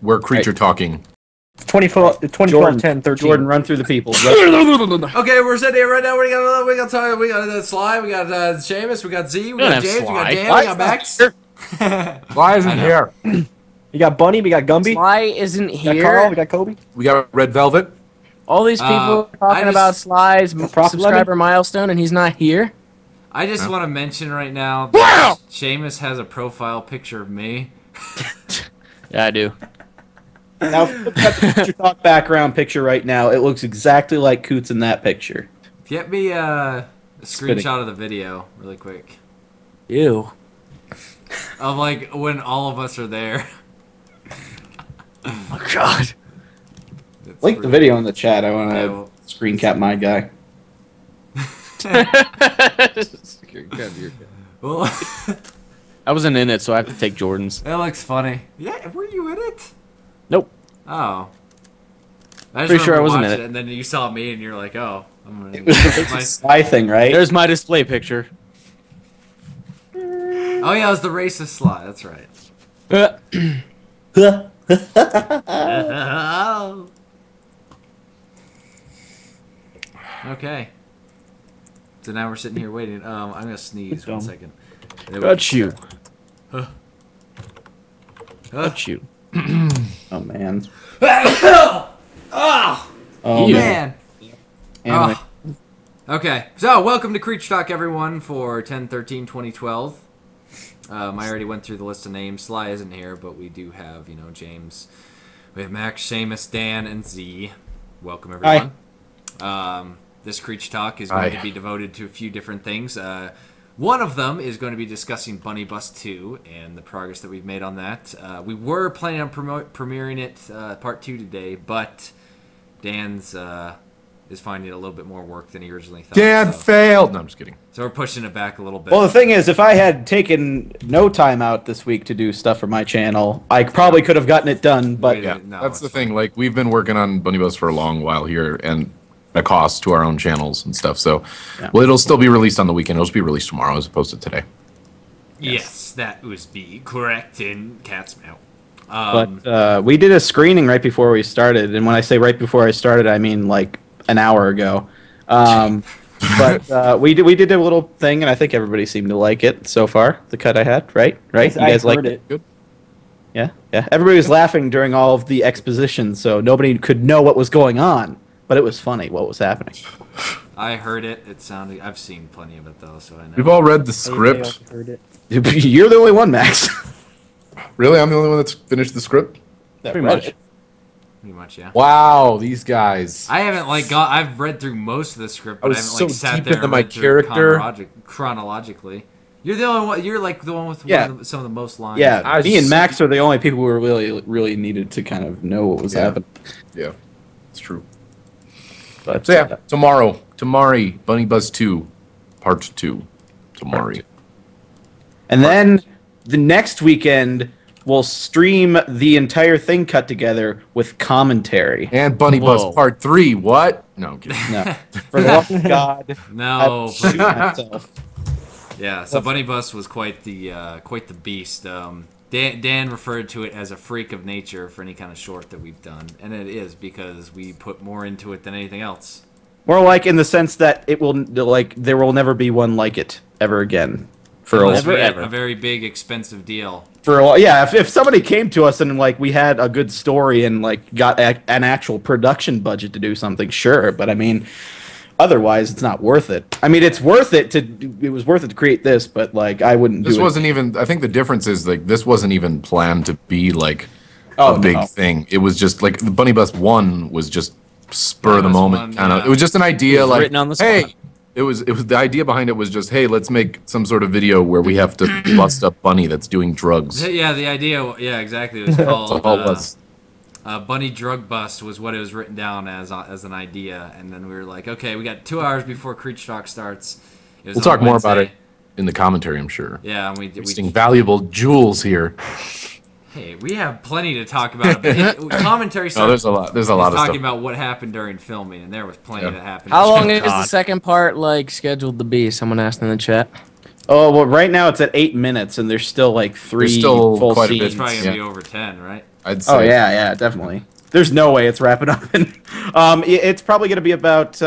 We're creature talking. 2012, 10, 13. Jordan, run through the people. Okay, we're sitting here right now. We got Sly, we got Seamus, we got Z, we got James, we got Dan, we got Max. Why isn't here? You got Bunny, we got Gumby. Sly isn't We got here. Carl, we got Kobe. We got Red Velvet. All these people talking about Sly's subscriber milestone, and he's not here. I just want to mention right now that Seamus has a profile picture of me. Yeah, I do. Now, if you look at the Future Talk background picture right now, it looks exactly like Coots in that picture. Get me a screenshot of the video really quick. Ew. Of like when all of us are there. Oh God. Link the video in the chat. I want to screen cap my guy. Well, I wasn't in it, so I have to take Jordan's. that looks funny. Yeah, were you in it? Nope. Oh. I just Pretty sure I remember wasn't in watching it. And then you saw me and you're like, oh. I'm gonna It was the Sly thing, right? There's my display picture. Oh yeah, it was the racist Sly. That's right. Okay. So now we're sitting here waiting. I'm gonna sneeze. 1 second. Got you. Got you. Oh man. Oh Oh man. Anyway. Okay, so welcome to Creature Talk, everyone, for 10/13/2012. I already went through the list of names. Sly isn't here, but we do have, James. We have Max, Seamus, Dan, and Z. Welcome, everyone. This Creature Talk is going to be devoted to a few different things. One of them is going to be discussing Bunny Bus 2 and the progress that we've made on that. We were planning on premiering it part 2 today, but Dan's is finding it a little bit more work than he originally thought. Dan failed. No, I'm just kidding. So we're pushing it back a little bit. Well, the thing is, if I had taken no time out this week to do stuff for my channel, I probably could have gotten it done. But Yeah, that's the thing. Like, we've been working on Bunny Bus for a long while here, and at cost to our own channels and stuff. So, well, it'll still be released on the weekend. It'll just be released tomorrow as opposed to today. Yes, that would be correct in cat's meow. But we did a screening right before we started, and when I say right before I started, I mean like an hour ago. But we did a little thing, and I think everybody seemed to like it so far. The cut I had, right? You guys liked it? Good. Yeah. Everybody was laughing during all of the exposition, so nobody could know what was going on. But it was funny what was happening. I heard it. It sounded. I've seen plenty of it though, so I know. We've all read the script. You're the only one, Max. Really? I'm the only one that's finished the script? Pretty much. Pretty much, yeah. Wow, these guys. I haven't I've read through most of the script, but I haven't so sat deep there into and my read through character. chronologically. You're the only one. You're like the one with some of the most lines. Yeah, me and Max are the only people who really needed to kind of know what was happening. Yeah, it's true. But So yeah, tomorrow, Bunny Buzz 2, Part 2, tomorrow. And then the next weekend, we'll stream the entire thing cut together with commentary. And Bunny Buzz Part 3, what? No, I'm kidding. No, for the love of God. No. Shoot myself. Yeah. So Bunny Bus was quite the beast. Dan referred to it as a freak of nature for any kind of short that we've done, and it is because we put more into it than anything else. More like in the sense that it will there will never be one like it ever again. For a very big, expensive deal. For a while, yeah. If somebody came to us and we had a good story and got an actual production budget to do something, sure. But I mean, otherwise, it's not worth it. I mean, it's worth it it was worth it to create this, but I wouldn't. This wasn't even. I think the difference is this wasn't even planned to be a big thing. It was just the Bunny Bus 1 was just spur of the moment kind of. It was just an idea written on the spot. Hey. It was the idea behind it was just, hey, let's make some sort of video where we have to bust up Bunny that's doing drugs. Yeah, the idea. Yeah, exactly. It was called Bunny Drug Bust was what it was written down as an idea, and then we were like, okay, we got 2 hours before Creature Talk starts. We'll talk more about it in the commentary, I'm sure. Yeah, and we valuable jewels here. Hey, we have plenty to talk about. Commentary. There's a lot. There's a lot of stuff. Talking about what happened during filming, and there was plenty that happened. How long is the second part scheduled to be? Someone asked in the chat. Oh well, right now it's at 8 minutes, and there's still 3 full scenes. It's probably gonna be over 10, right? I'd say. Oh yeah, definitely. There's no way it's wrapping up. It's probably going to be about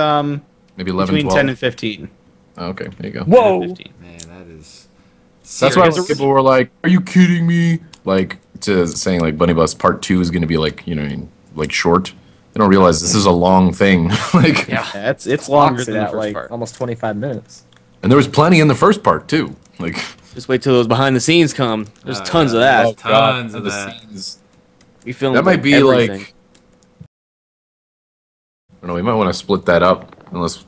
maybe 11, between 12? 10 and 15. Oh, okay, there you go. Whoa! 15. Man, that is. That's why serious. people were like, "Are you kidding me?" Like to saying like Bunny Bus Part 2 is going to be like like short. They don't realize this is a long thing. Like Yeah, it's longer than the that, first like part. almost 25 minutes. and there was plenty in the first part too. Like Just wait till those behind the scenes come. There's Oh, tons yeah. of that. Oh, Tons of the that. scenes. We filmed That might be everything. like I don't know. We might want to split that up unless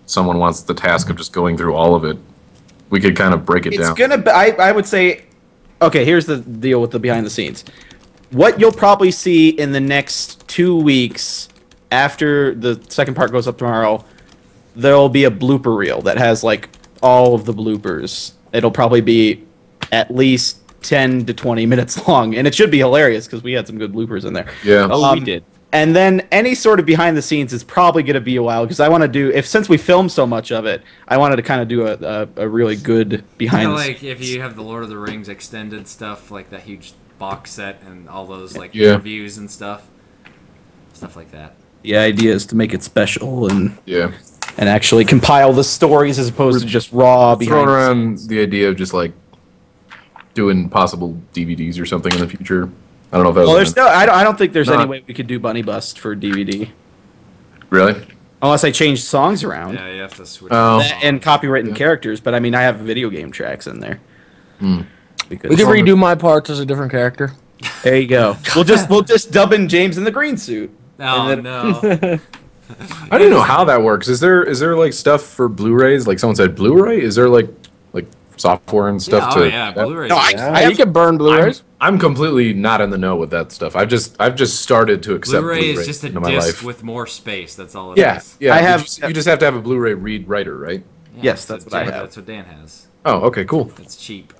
someone wants the task of just going through all of it. We could kind of break it It's down. gonna be, I would say, okay, here's the deal with the behind the scenes. What you'll probably see in the next 2 weeks after the second part goes up tomorrow, there'll be a blooper reel that has like all of the bloopers. It'll probably be at least 10 to 20 minutes long, and it should be hilarious because we had some good bloopers in there. Yeah. Oh, we did. And then any sort of behind the scenes is probably going to be a while because I want to do since we filmed so much of it, I wanted to kind of do a really good behind the Like if you have the Lord of the Rings extended stuff, like that huge box set and all those like Yeah. reviews and stuff like that. The idea is to make it special and Yeah. actually compile the stories as opposed to just raw Throwing behind. around the idea of just like doing possible DVDs or something in the future. I don't know if that was Well, there's no. I don't think there's any Not- way we could do Bunny Bust for DVD really. unless I change songs around Yeah, you have to switch. Oh. and copywritten characters. But I mean, I have video game tracks in there. Because We could redo my parts as a different character. there you go. we'll just dub in James in the green suit. Oh and then- no! I don't know how that works. Is there like stuff for Blu-rays? Like someone said Blu-ray? Is there like software and stuff Oh to yeah, that? Blu-ray. No, Yeah, you can burn Blu-rays. I'm completely not in the know with that stuff. I've just started to accept Blu-ray Blu-ray is just a into my disc life. with more space. That's all it is. Yeah, yeah. I have- You just have to have a Blu-ray read writer, right? Yeah, Yes, that's what I Dan- have. That's what Dan has. Oh, okay, cool. It's cheap.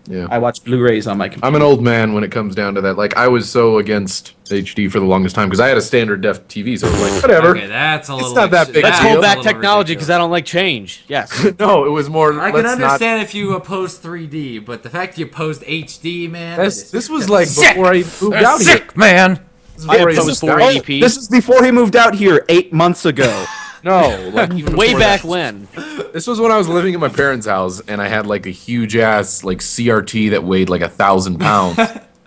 Yeah. I watch Blu-rays on my computer. I'm an old man when it comes down to that. Like, I was so against HD for the longest time because I had a standard def TV, so I was like, whatever. Okay, that's a little. not that big a Let's deal. hold back technology because I don't like change. Yes. No, it was more. I can let's not- understand if you opposed 3D, but the fact you opposed HD, man. This was like before I moved out here. man. This is before I opposed moved out 480p. This is before he moved out here 8 months ago. No, like even Way before back that. when. This was when I was living at my parents' house, and I had like a huge ass like CRT that weighed like 1,000 pounds,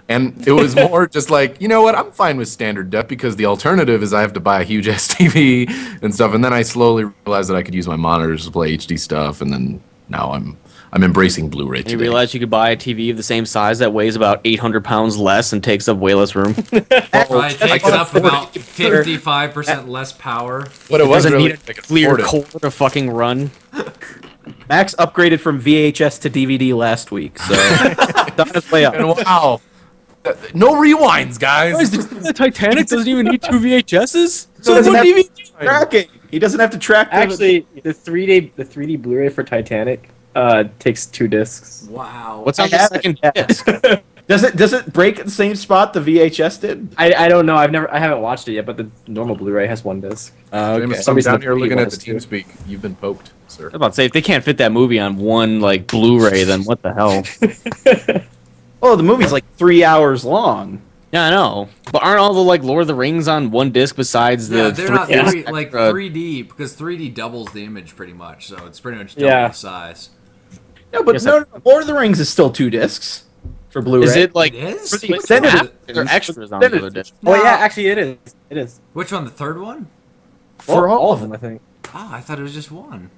and it was more just like, you know what, I'm fine with standard def because the alternative is I have to buy a huge ass TV and stuff, and then I slowly realized that I could use my monitors to play HD stuff, and then now I'm embracing Blu-ray. You today. realize you could buy a TV of the same size that weighs about 800 pounds less and takes up way less room. Probably takes up about 55% less power. what it was Doesn't really need a I could clear afford it. cord to fucking run. Max upgraded from VHS to DVD last week, so it's on its way up. And wow, no rewinds, guys. The Titanic doesn't even need 2 VHSs? So doesn't have tracking. He doesn't have to track. Actually, the 3D Blu-ray for Titanic takes 2 discs. Wow. What's on I the have second it. disc? Does it break at the same spot the VHS did? I don't know. I haven't watched it yet, but the normal Blu-ray has 1 disc. James, Some I'm reason down the here 3D looking at was the too. TeamSpeak. You've been poked, sir. I was about to say, if they can't fit that movie on one like Blu-ray, then what the hell? Oh, the movie's like 3 hours long. Yeah, I know. But aren't all the like Lord of the Rings on one disc besides the Yeah, they're not like extra- 3D because 3D doubles the image pretty much, so it's pretty much double Yeah. the size. No, but Yes, no, Lord of the Rings is still 2 discs for Blu-ray. Is it like It is? for the Which then one? it- they're extras on the other disc? Oh yeah, actually it is. It is. Which one? The third one? for all of them, I think. Oh, I thought it was just one.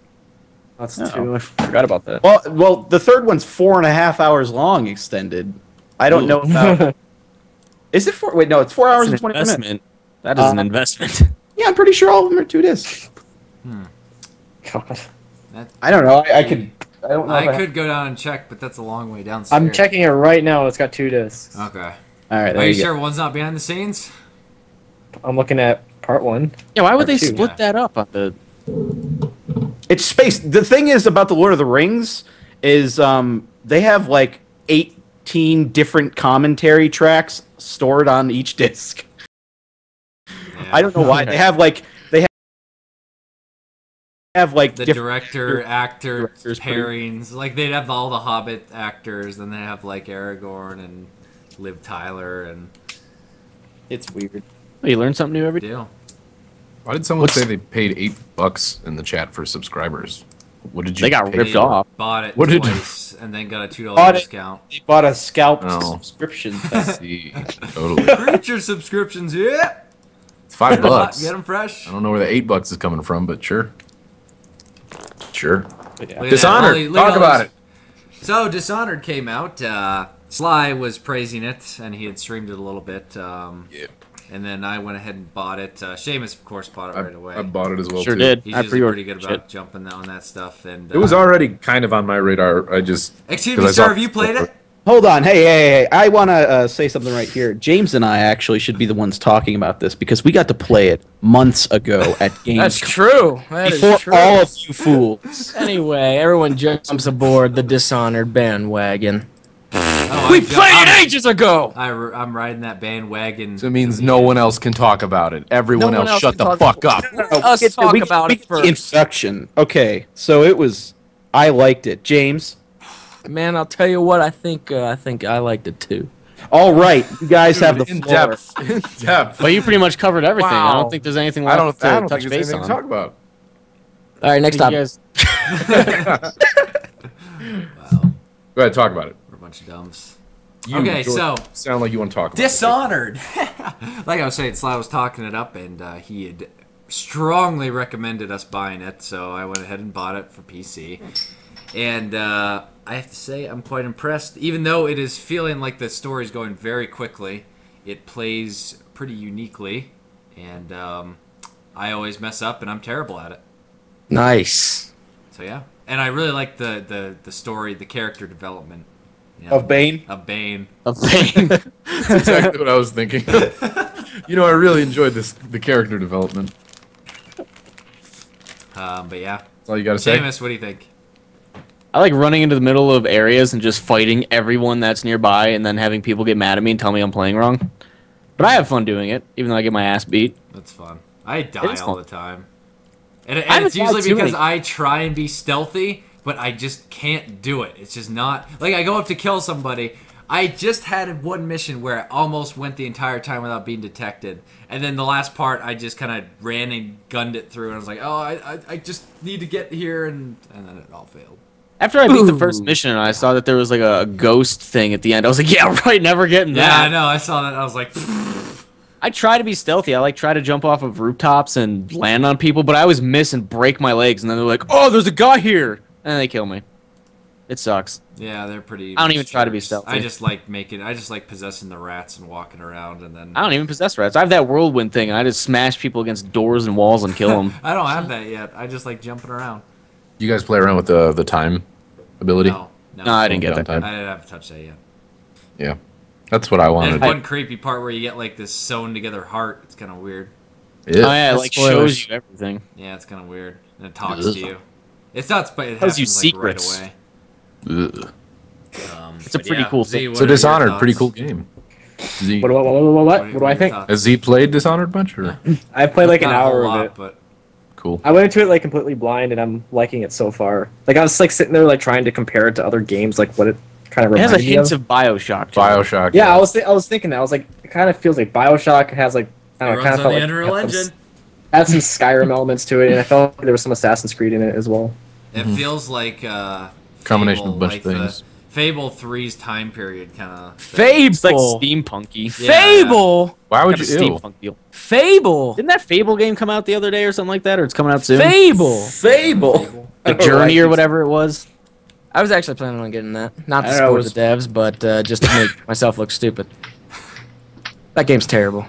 That's No. 2. I forgot about that. Well, the third one's 4.5 hours long extended. I don't know about. Is it 4? Wait, no, it's 4 hours That's and an 20 minutes. investment. That is an investment. Yeah, I'm pretty sure all of them are 2 discs. God. I don't know. I could. I don't know. if I could go down and check, but that's a long way downstairs. I'm checking it right now. It's got 2 discs. Okay. All right, Are there you you go. sure one's not behind the scenes? I'm looking at part 1. Yeah, why would they Or two. split Yeah. that up on the? It's space. The thing is about the Lord of the Rings is they have like 18 different commentary tracks stored on each disc. Yeah. I don't know why. They have like The different director, actor directors pretty- pairings. Like they'd have all the Hobbit actors, then they have like Aragorn and Liv Tyler and It's weird. Oh, you learn something new every day. Deal. Why did someone say they paid $8 in the chat for subscribers? What did you? They got pay? ripped off. Bought it What did- twice and then got a $2 Bought it. discount. They bought a scalped Oh. subscription. See, totally. Creature subscriptions, yeah. It's $5. Get them fresh. I don't know where the $8 is coming from, but sure. Sure. Look at that. Dishonored. Look at Talk all about those- it. So Dishonored came out. Sly was praising it, and he had streamed it a little bit. Yeah. And then I went ahead and bought it. Seamus, of course, bought it right away. I bought it as well Sure too. did. He's I usually pre-ordered pretty good shit. about jumping on that stuff. And It was already kind of on my radar. I just. Excuse 'cause me, I saw- sir. Have you played it? Hold on. Hey. I want to say something right here. James and I actually should be the ones talking about this because we got to play it months ago at Gamescom. That's true. That is Before true. all of you fools. Anyway, everyone jumps aboard the Dishonored bandwagon. Oh, We played it ages ago. I'm riding that bandwagon. So it means no one else can talk about it. Everyone No one else else shut can the talk fuck up. Us talk about it the first. introduction. Okay, so it was. I liked it. James. Man, I'll tell you what. I think I liked it too. All right, you guys have the in floor. depth. In depth. But you pretty much covered everything. I Wow. don't think there's anything I left don't to think touch there's base anything on. to talk about. All right, next I think up. you guys- Wow, Go ahead, talk about it. we're a bunch of dumps. You, Okay, George, so sound like you want to talk about Dishonored. Like I was saying, Sly was talking it up, and he had strongly recommended us buying it, so I went ahead and bought it for PC. And I have to say, I'm quite impressed. Even though it is feeling like the story's going very quickly, it plays pretty uniquely, and I always mess up, and I'm terrible at it. Nice. So yeah, and I really like the story, the character development. You Of Bane? Of Bane. Of pain. That's exactly what I was thinking. You know, I really enjoyed the character development. But yeah. That's all you got to say. Seamus, what do you think? I like running into the middle of areas and just fighting everyone that's nearby and then having people get mad at me and tell me I'm playing wrong. But I have fun doing it, even though I get my ass beat. That's fun. I die is all fun. the time. And haven't it's usually died too because many- I try and be stealthy, but I just can't do it. It's just not... Like, I go up to kill somebody. I just had one mission where I almost went the entire time without being detected. And then the last part, I just kind of ran and gunned it through. And I was like, oh, I just need to get here. And then it all failed. After I beat the first mission and I saw that there was like a ghost thing at the end, I was like, yeah, right, never getting Yeah, I that. know. I saw that. I was like... I try to be stealthy. I like try to jump off of rooftops and land on people, but I always miss and break my legs. And then they're like, oh, there's a guy here. And then they kill me. It sucks. Yeah, they're pretty... I don't even try to be jerks. stealthy. I just like possessing the rats and walking around and then... I don't even possess rats. I have that whirlwind thing, and I just smash people against doors and walls and kill them. I don't have that yet. I just like jumping around. You guys play around with the time ability? No. No, I didn't get that. Downtime. I didn't have to touch that yet. Yeah. That's what I There's wanted. one creepy part where you get like this sewn together heart. It's kind of weird. Yeah. Oh yeah, it like Spoilers. shows you everything. Yeah, it's kind of weird. And it talks Ugh. to you. It's not, but it Tells you happens like right secrets. away. Ugh. It's a But pretty yeah, cool Z, thing. what So are your Dishonored, pretty thoughts? cool game. Z, What do I think? has Z played Dishonored bunch or I played like an Not a whole hour lot, of it. but cool? I went into it like completely blind, and I'm liking it so far. Like I was like sitting there like trying to compare it to other games, like what it kind of It has reminds a me hint of. of Bioshock. to it. Bioshock. Yeah, I was thinking that. I was like, it kind of feels like Bioshock. It has like I it don't know, runs kind of on felt the like Unreal it Engine. had some Skyrim elements to it, and I felt like there was some Assassin's Creed in it as well. It feels like Combination of a Fable, bunch like of things. the Fable 3's time period kind of. It's like Fable. steampunky. Yeah. Fable. Why would Kind you? of Ew. steampunk deal. Fable. Didn't that Fable game come out the other day or something like that, or it's coming out soon? Fable. Fable. The Journey or whatever it was. I was actually planning on getting that. Not to I don't know, support it was- the devs, but just to make myself look stupid. That game's terrible.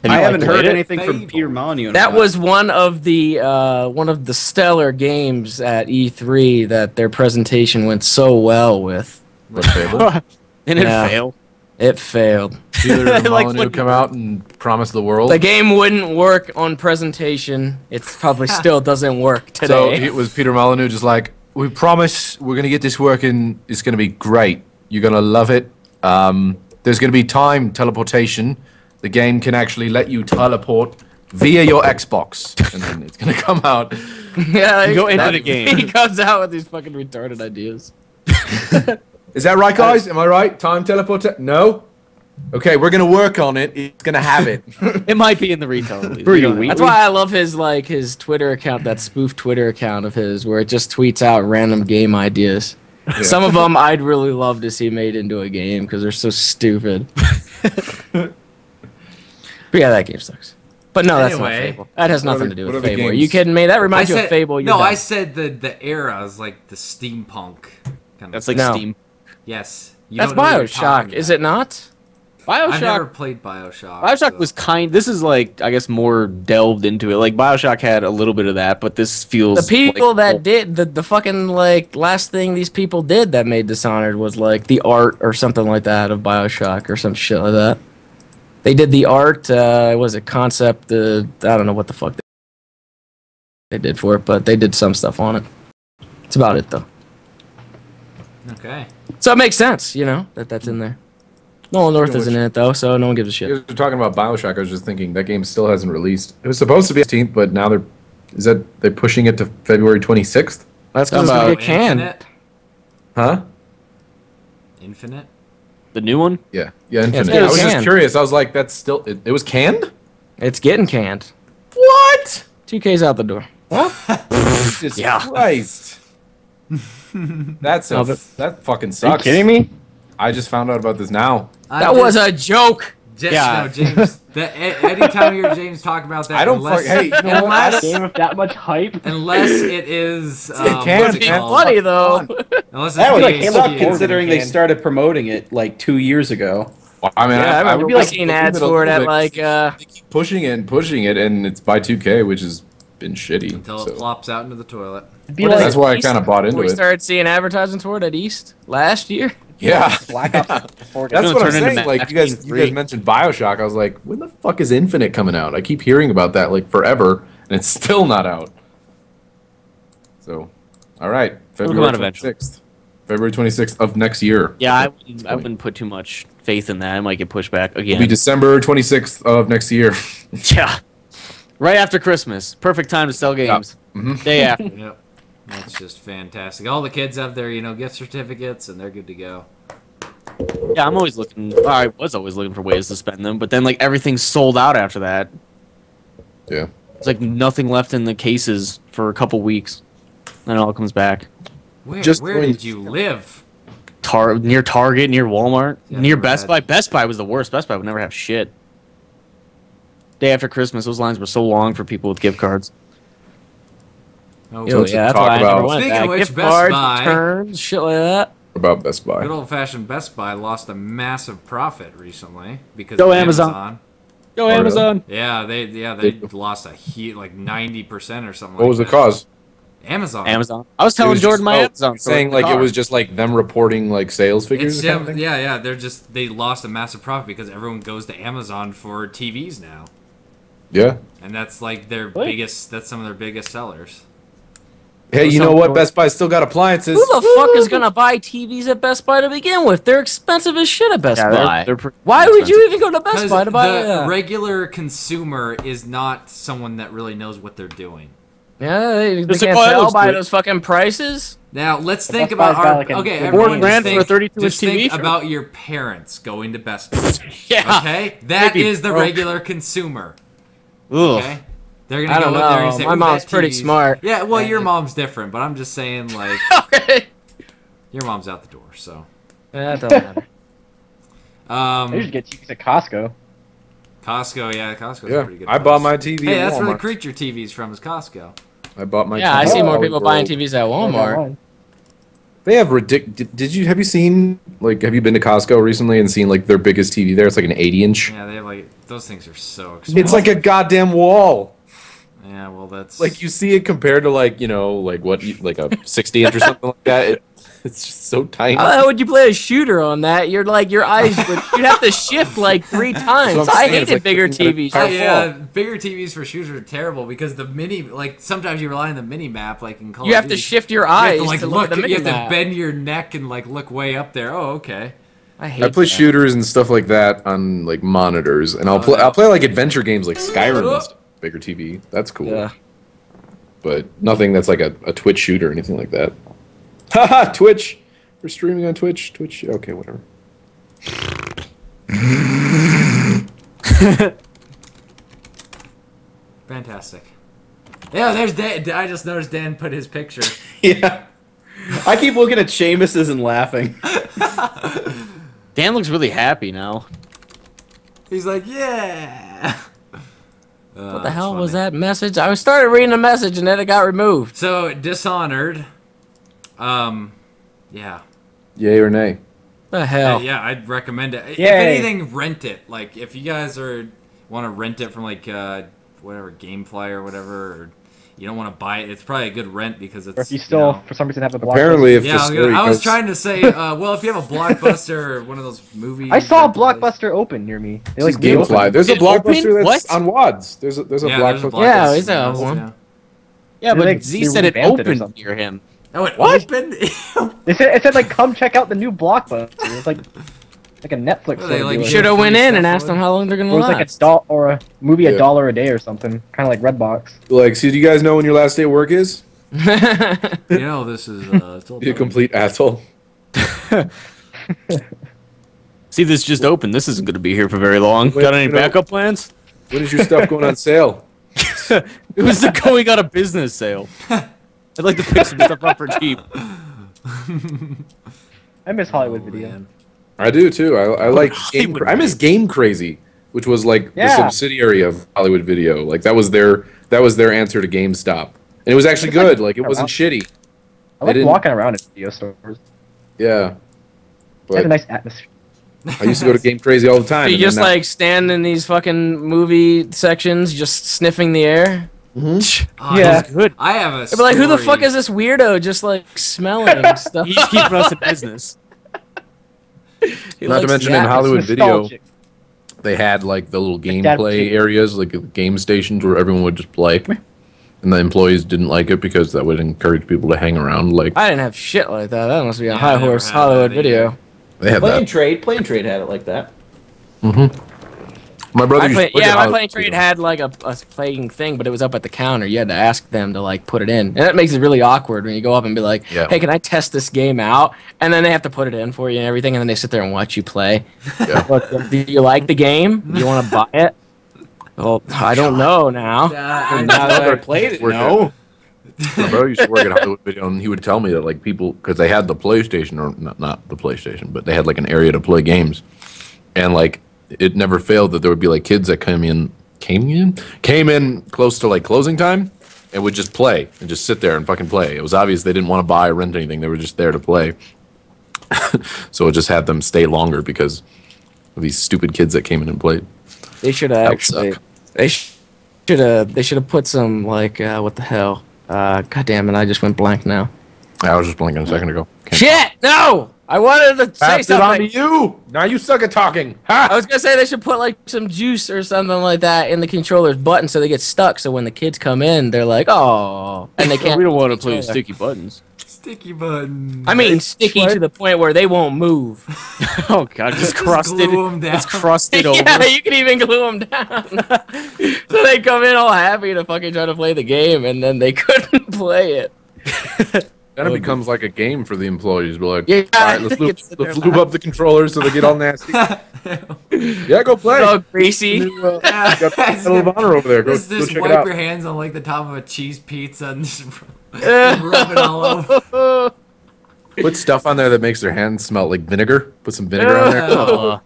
Have I you, haven't like, heard played it? anything from Fable. Peter Molyneux. in a That while. was one of the stellar games at E3 that their presentation went so well with. What Fable? And Yeah. it failed. It failed. Peter Like, Molyneux what- come out and promise the world. The game wouldn't work on presentation. It probably still doesn't work So today. it was Peter Molyneux just like, we promise we're going to get this working. It's going to be great. You're going to love it. There's going to be time teleportation. The game can actually let you teleport via your Xbox. And then it's going to come out. Yeah, You go into that- the game. He comes out with these fucking retarded ideas. Is that right, guys? Am I right? Time teleportation? No? Okay, we're gonna work on it. It's gonna have it. It might be in the retail release. For We you, don't know. That's why I love his Twitter account, that spoof Twitter account of his, where it just tweets out random game ideas. Yeah. Some of them I'd really love to see made into a game because they're so stupid. But yeah, that game sucks. But no, that's not Anyway, Fable. That has nothing to do what with are the Fable. Are games? you kidding me? That reminds you said, of Fable. No, You're I done. said the era is like the steampunk. Kind That's of. like No. Steam. Yes. You That's don't know what you're talking Bioshock, is about. it not? I've never Bioshock. played Bioshock. Bioshock so- was this is like, I guess, more delved into it. Like, Bioshock had a little bit of that, but this feels. The people like, that did the fucking like last thing these people did that made Dishonored was like the art or something like that of Bioshock or some shit like that. They did the art. Was it concept? I don't know what the fuck they did for it, but they did some stuff on it. That's about it though. Okay. So it makes sense, you know, that's in there. Nolan North isn't in it though, so no one gives a You shit. guys were talking about Bioshock. I was just thinking that game still hasn't released. It was supposed to be 16th, but now they're pushing it to February 26th? That's How because it's gonna about get canned. Infinite? Huh? Infinite? the new one. Yeah. Yeah, Infinite. still I was just canned. curious. I was like, that's still it was canned? It's getting canned. What? 2K's out the door. Jesus Yeah. Christ. That fucking Are you sucks. kidding me? I just found out about this now. That was a joke. Yeah. No, James. Anytime you hear James talk about that, I don't unless, hey, you know what? I don't- Game with that much hype? unless it is. can't what's be it called? Funny though. Unless it's That would PhD. suck Halo considering they canned. started promoting it like 2 years ago. Well, I mean, Yeah, I remember be like seeing ads for it at like they keep pushing it and pushing it, and it's by 2K, which has been shitty. Until so. it flops out into the toilet. It'd be What is like That's why I East? kind of bought into we it. started seeing advertisements for it at East last year. Yeah, Black Ops 4. that's gonna what I'm turn into saying. Like Max you guys Payne 3. mentioned Bioshock. I was like, when the fuck is Infinite coming out? I keep hearing about that like forever, and it's still not out. So, all right, come February out eventually. 26th. February 26th of next year. Yeah, I wouldn't put too much faith in that. It might get pushed back It'll again. be December 26th of next year. Yeah, right after Christmas. Perfect time to sell games. Mhm. Day after. Yep. That's just fantastic. All the kids have their, gift certificates, and they're good to go. Yeah, I'm always looking. I was always looking for ways to spend them, but then like everything's sold out after that. Yeah. It's like nothing left in the cases for a couple weeks. Then it all comes back. Where Just where when- did you live? Near Target, near Walmart, Yeah, near never Best had- Buy. Best Buy was the worst. Best Buy would never have shit. Day after Christmas, those lines were so long for people with gift cards. Oh, Yo, Let's yeah, that's talk why I never about- went Speaking back. of which, Gift Best cards, Buy- returns, shit like that. About Best Buy. Good old-fashioned Best Buy lost a massive profit recently because Go of Amazon. Go really? Amazon. Yeah, they lost a huge, like 90% or something. What like was the that. cause? Amazon. Amazon. I was It telling was Jordan my Amazon. story saying in the like it car. was just like them reporting like sales figures. It's or something? yeah. They lost a massive profit because everyone goes to Amazon for TVs now, Yeah. and that's like their Really? biggest. That's some of their biggest sellers. Hey, you know some what? sort- Best Buy's still got appliances. Who the fuck is gonna buy TVs at Best Buy to begin with? They're expensive as shit at Best Yeah, Buy. they're pretty Why would you expensive. even go to Best Because Buy to buy the a regular consumer is not someone that really knows what they're doing. Yeah, they Just can't like, oh, that tell looks by good. those fucking prices. Now let's think Best about Buy's got our like a- okay. $4 Everyone grand just for a think, 32-inch just think TV? Sure. about your parents going to Best Buy. Yeah. Okay, that They'd be is the broke. regular consumer. Ugh. Okay, they're gonna I go don't in there and know. say, My "Ooh, mom's that pretty TV's smart. Yeah, well, your mom's different, but I'm just saying, like, Okay. your mom's out the door. So, That don't matter. I usually get TVs at Costco. Costco, yeah, Costco's a Yeah, pretty good. I bought place. my TV. Hey, at that's where the Walmart. creature TV's from. Is Costco? I bought my. Yeah, I TV see at more Dollar people buying World. TVs at Walmart. They have Have you seen like? Have you been to Costco recently and seen like their biggest TV there? It's like an 80-inch. Yeah, they have like those things are so expensive. It's like a goddamn wall. Yeah, well, that's Like you see it compared to like like what like a 60-inch or something like that. It's just so tiny. How would you play a shooter on that? You're like your eyes would you'd have to shift like 3 times. what I'm I saying, it's hated like bigger looking at a TVs. car- yeah, bigger TVs for shooters are terrible because the mini, like sometimes you rely on the mini map, like in Call You of have to Duty. shift your You have eyes to like to look. look at the You have to minimap. bend your neck and like look way up there. Oh, okay. I hate I play that. shooters and stuff like that on like monitors, and Oh, I'll play like adventure games like Skyrim and stuff. Bigger TV, that's cool. Yeah. But nothing that's like a Twitch shooter or anything like that. Haha, Twitch. We're streaming on Twitch. Okay, whatever. Fantastic. Yeah, there's Dan. I just noticed Dan put his picture. Yeah. I keep looking at Seamus's and laughing. Dan looks really happy now. He's like, yeah. What the hell was that message? I started reading the message and then it got removed. So Dishonored. Yeah. Yay or nay? The hell? Yeah, I'd recommend it. If Yay. anything, rent it. Like, if you guys want to rent it from like whatever GameFly or whatever, or you don't want to buy it, it's probably a good rent because it's. Or if you still, for some reason, have a blockbuster. Apparently, if Yeah, the story I was goes- trying to say, well, if you have a Blockbuster or one of those movies. I saw a Blockbuster open near me. They This is reopened. GameFly. There's a It Blockbuster opened? that's What? on WADs. There's a Yeah, there's a Blockbuster. Yeah, he's Blockbuster. a one. Yeah. Yeah, but They Z said it revamped it or opened something. near him. Oh, it What? opened? It said like, come check out the new Blockbuster. It's like a Netflix. Well, sort they, of like, deal. You should have went Free in and stuff asked them would- how long they're gonna It was like last. a movie Yeah. $1 a day or something, kind of like Redbox. Like, see, do you guys know when your last day of work is? You know, this is. It's all You done. complete asshole. See, this just opened. This isn't going to be here for very long. Wait, Got any you know- backup plans? When is your stuff going on sale? It was the going out of business sale. I'd like to pick some stuff up for cheap. I miss Hollywood Oh, Video. man. I do too. I like Game. Hollywood I miss Game Crazy, which was like the Yeah. subsidiary of Hollywood Video. Like that was their answer to GameStop, and it was actually It's like- good. Like it wasn't shitty. I like didn't- walking around at video stores. Yeah, It has but a nice atmosphere. I used to go to Game Crazy all the time. You and then just now- like stand in these fucking movie sections, just sniffing the air. Oh, Yeah. Good. I have a. They'd be like, who the story. fuck is this weirdo just like smelling stuff? He's keeping us in business. He Not to likes mention the in atmosphere. Hollywood Video, Nostalgic. they had like the little Dad gameplay too. areas, like game stations where everyone would just play, and the employees didn't like it because that would encourage people to hang around. Like I didn't have shit like that. That must be a Yeah, high I never horse had Hollywood that either. Video. they had that. Plane Trade had it like that. My brother used to work at My Hollywood playing trade Video. had like a playing thing, but it was up at the counter. You had to ask them to like put it in, and that makes it really awkward when you go up and be like, Yeah. "Hey, can I test this game out?" And then they have to put it in for you and everything, and then they sit there and watch you play. Yeah. Do you like the game? Do you want to buy it? Well, I don't know now. I Now that I played it, Work no. My brother used to work at Hollywood Video, and he would tell me that like people, because they had the PlayStation, or not the PlayStation, but they had like an area to play games, and like it never failed that there would be like kids that came in close to like closing time, and would just play and just sit there and fucking play. It was obvious they didn't want to buy or rent anything; they were just there to play. So it just had them stay longer because of these stupid kids that came in and played. They should have That would actually. suck. They should have put some like what the hell? God damn it! I just went blank now. I was just blinking a second ago. Can't Shit! No! I wanted to say Passed it on to something. you. Now you suck at talking. I Ha! was gonna say they should put like some juice or something like that in the controller's button so they get stuck. So when the kids come in, they're like, "Oh," and they can't. We don't want to play controller. sticky buttons. Sticky button. I mean, sticky to the point where they won't move. Oh god, just crusted. glue 'em down. It's crusted over. Yeah, you can even glue them down. So they come in all happy to fucking try to play the game, and then they couldn't play it. Then it becomes like a game for the employees. We're like, Yeah, all right, let's they lube, get sit there let's lube up the controllers so they get all nasty. Yeah, go play. It's all greasy. New, got the Medal of Honor over there. Go, Just go check it wipe out. your hands on like the top of a cheese pizza and just rub it all over. Put stuff on there that makes their hands smell like vinegar. Put some vinegar on there. Uh,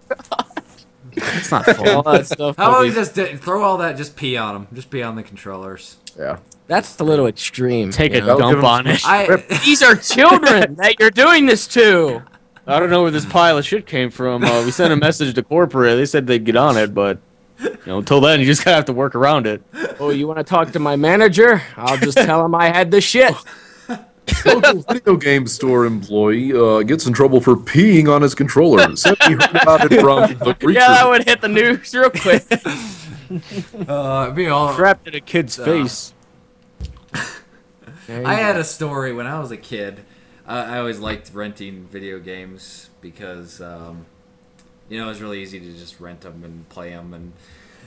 it's not fun. All that stuff. How about you just throw all that? Just pee on them. Just pee on the controllers. Yeah. That's a little extreme. Take you a know? That'll give dump 'em on it. I These are children that you're doing this to. I don't know where this pile of shit came from. We sent a message to corporate. They said they'd get on it, but until then, you just gotta have to work around it. Oh, you want to talk to my manager? I'll just tell him I had the shit. Local video game store employee gets in trouble for peeing on his controller. Said he heard about it from the preacher. Yeah, that would hit the news real quick. it'd be all. Trapped in a kid's face. I had a story when I was a kid. I always liked renting video games because, it was really easy to just rent them and play them. And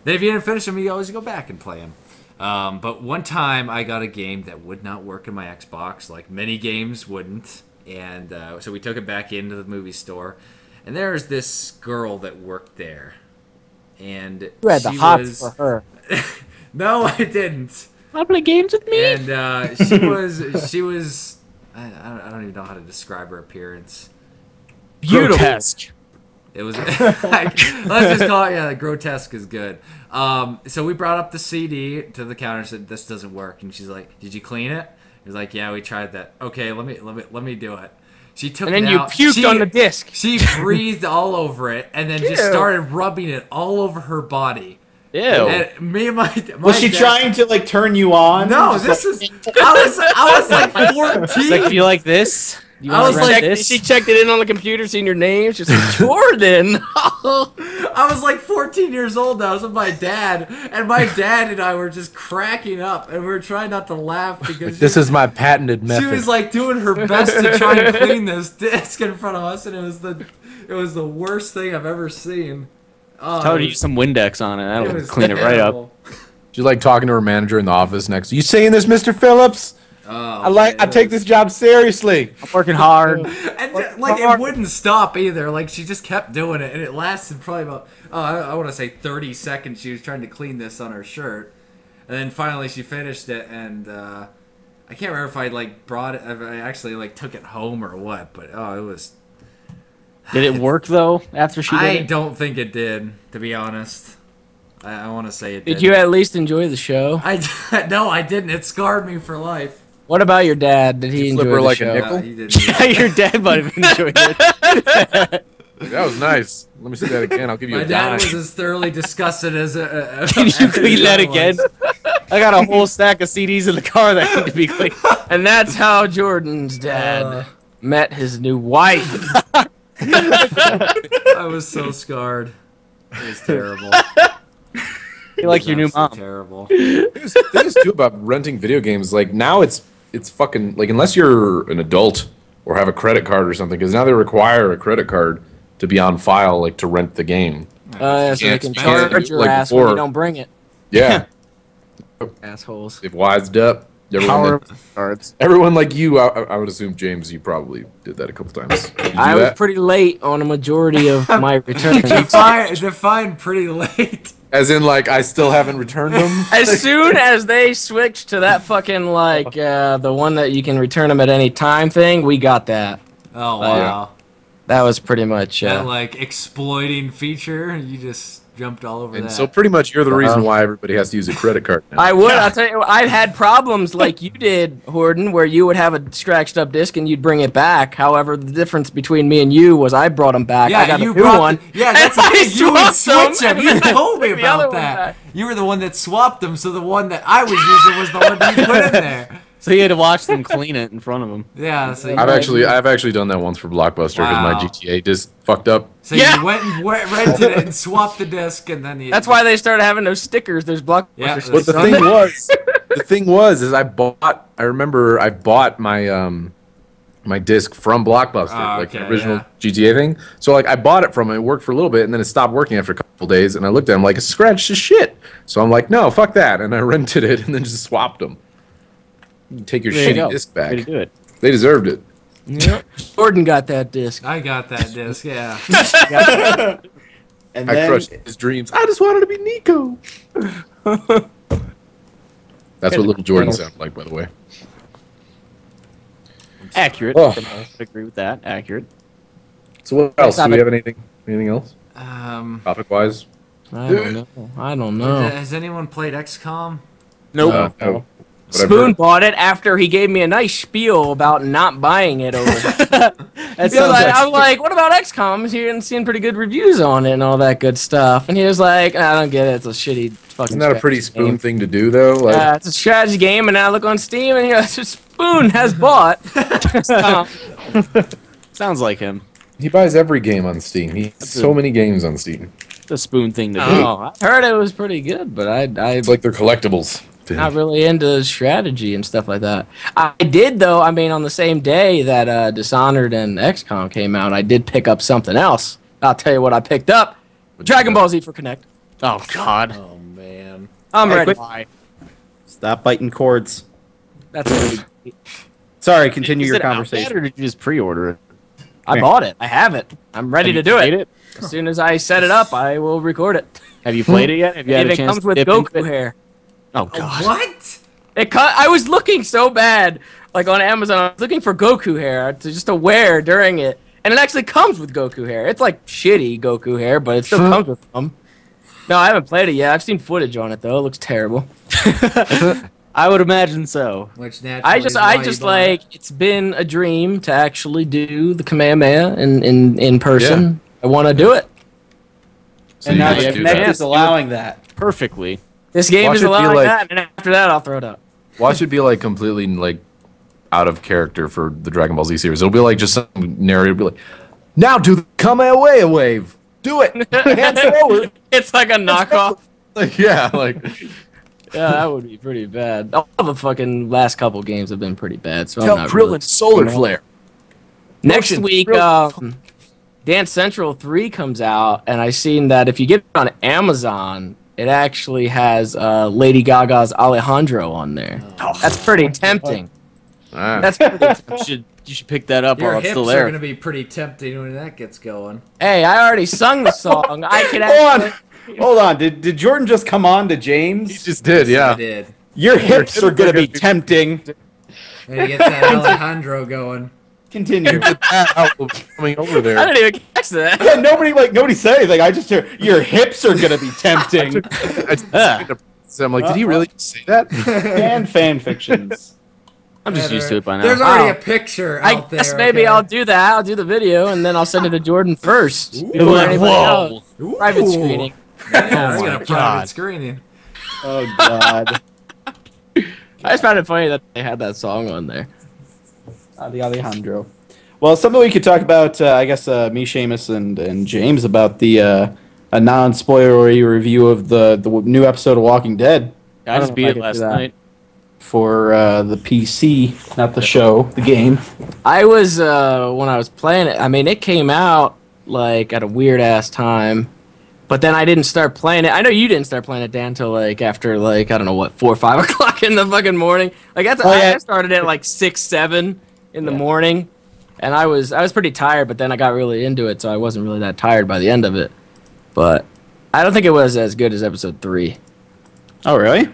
then if you didn't finish them, you always go back and play them. But one time I got a game that would not work in my Xbox, like many games wouldn't. And so we took it back into the movie store. And there's this girl that worked there. and You had the she hots was. for her. No, I didn't. Wanna play games with me? And she was. I don't even know how to describe her appearance. Grotesque. It was. Let's just call it. Yeah, grotesque is good. So we brought up the CD to the counter. Said this doesn't work, and she's like, "Did you clean it?" He was like, "Yeah, we tried that." Okay, let me do it. She took And then it you out. puked on the disc. She breathed all over it, and then just started rubbing it all over her body. Ew. And me and my Was she dad- trying to like turn you on? No, Just this like- is. I was like 14. It's like, you like this? You I wanna was rent like- this? She checked it in on the computer, seen your name. She's like, Jordan. I was like 14 years old. I was with my dad, and my dad and I were just cracking up, and we were trying not to laugh because This is my patented she method. was like doing her best to try and clean this disc in front of us, and it was the worst thing I've ever seen. Oh, Tell her it to was- use some Windex on it. it That'll was clean it right up. terrible. She's like talking to her manager in the office next. You saying this, Mr. Phillips? Oh, I take this job seriously. I'm working hard. And like it wouldn't stop either. Like she just kept doing it, and it lasted probably about I want to say 30 seconds. She was trying to clean this on her shirt, and then finally she finished it. And I can't remember if I like brought it, if I actually like took it home or what. But it was. Did it work though after she did I it? don't think it did, to be honest. I want to say it Did did. you at least enjoy the show? No, I didn't. It scarred me for life. What about your dad? Did he You flip enjoy her the like a show? nickel? He didn't. Yeah, your dad might have enjoyed it. That was nice. Let me see that again. I'll give you My a dad dime. was as thoroughly disgusted as Can you clean that again? I got a whole stack of CDs in the car that need to be cleaned. And that's how Jordan's dad met his new wife. I was so scarred. It was terrible. You like your new mom. Terrible. The thing is too about renting video games. Like now, it's fucking like unless you're an adult or have a credit card or something, because now they require a credit card to be on file, like to rent the game. So they Yeah, can it's charge bad. your Like ass when before. you don't bring it. Yeah, Assholes. they've wised up. Power Everyone, of cards. everyone like you, I would assume, James, you probably did that a couple times. Did you do I was that? pretty late on a majority of my returns. Define pretty late. As in, like, I still haven't returned them. As soon as they switched to that fucking like the one that you can return them at any time thing, we got that. Oh wow. That was pretty much. That like exploiting feature, you just jumped all over And that. so, pretty much, you're the reason why everybody has to use a credit card now. I would. I'll tell you. I've had problems like you did, Horton, where you would have a scratched up disc and you'd bring it back. However, the difference between me and you was I brought them back. I got a new one. Yeah, that's the and I thing. You would swapped switch them. them, You and then told me took the other about one that. back. You were the one that swapped them, so the one that I was using was the one that you put in there. So you had to watch them clean it in front of him. Yeah. So I've actually done that once for Blockbuster because my Wow. GTA just fucked up. So Yeah. you went and rented it and swapped the disc, and then you. That's why they started having those stickers. There's Blockbuster Yeah, stickers. But the thing was, is I remember I bought my my disc from Blockbuster, like the okay, original yeah. GTA thing. So like I bought it from it, worked for a little bit, and then it stopped working after a couple days. And I looked at it, I'm like, it's scratched as shit. So I'm like, no, fuck that, and I rented it and then just swapped them. You take your There you shitty go. disc Way to back. do it. They deserved it. Yep. Jordan got that disc. I got that disc. Yeah. And I then crushed his dreams. I just wanted to be Nico. That's what little Jordan sounded like, by the way. Accurate. Oh. I agree with that. Accurate. So what else? Do we have anything else? Topic wise? I don't know. I don't know. Has anyone played XCOM? Nope. No. But I've Spoon heard- bought it after he gave me a nice spiel about not buying it over. That I sounds was like, what about XCOM? He's seeing pretty good reviews on it and all that good stuff. And he was like, I don't get it. It's a shitty fucking Isn't that a pretty strategy Spoon game. thing to do, though? Like, It's a strategy game, and I look on Steam, and he goes, Spoon has bought XCOM. Sounds like him. he buys every game on Steam. He has so many games on Steam. It's a Spoon thing to do. Oh, I heard it was pretty good, but It's like they're collectibles. not really into strategy and stuff like that. I did, though. I mean, on the same day that Dishonored and XCOM came out, I did pick up something else. I'll tell you what I picked up. Dragon Ball Z for Connect. Oh, God. Oh man. I'm ready. Why? stop biting cords. That's really Sorry, continue Is your it out conversation. yet, or did you just pre-order it? I bought it. I have it. I'm ready to do played it. As soon as I set it up, I will record it. Have you played it yet? Have you had a It chance comes to with dip Goku into it? hair. Oh god. What? I was looking so bad, like on Amazon. I was looking for Goku hair to wear during it, and it actually comes with Goku hair. It's like shitty Goku hair, but it still comes with them. No, I haven't played it yet. I've seen footage on it though. It looks terrible. I would imagine so. Which naturally I is why just you bought it. it's been a dream to actually do the Kamehameha in person. Yeah. I want to do it. So And you now guys the do Connect that. is allowing that. Perfectly. This game Watch is it be allowing like- that, and after that, I'll throw it up. Watch it be like completely like out of character for the Dragon Ball Z series. It'll be like just some narrator be like, now do the Kamehameha wave. Do it. Hands forward. It's like a knockoff. Like, yeah, like Yeah, that would be pretty bad. All the fucking last couple games have been pretty bad. So I'm tell not Krillin really... solar flare. Next Motion, week, Dance Central 3 comes out, and I seen that if you get it on Amazon, it actually has Lady Gaga's Alejandro on there. That's pretty tempting. Ah. That's pretty tempting. You should pick that up Your while it's hips still are there. going to be pretty tempting when that gets going. Hey, I already sung the song. I can Hold actually... on. Hold on. Did Jordan just come on to James? He just did, I yeah. did. Your hips are gonna be tempting. And he gets that Alejandro going. Continue. Coming over I there. didn't even catch that. Yeah, nobody said anything. I just hear your hips are gonna be tempting. So I'm like, did he really say that? And fan fictions. I'm just used to it by now. There's already Wow. a picture I out there. guess maybe okay? I'll do that. I'll do the video, and then I'll send it to Jordan first. Ooh. before Like, anybody whoa. else. Ooh. Private screening. Yeah, Oh we my got a private God. screening. Oh God. I just found it funny that they had that song on there. The Alejandro. Well, something we could talk about, I guess, me, Seamus, and James about the a non-spoilery review of the new episode of Walking Dead I just know beat if I it can last do that. night. for the PC, not the show, the game. I was when I was playing it. I mean, it came out like at a weird ass time, but then I didn't start playing it. I know you didn't start playing it, Dan, till like after like I don't know what 4 or 5 o'clock in the fucking morning. Like that's I started at like 6, 7 in the morning, and I was pretty tired. But then I got really into it, so I wasn't really that tired by the end of it. But I don't think it was as good as episode 3. Oh, really?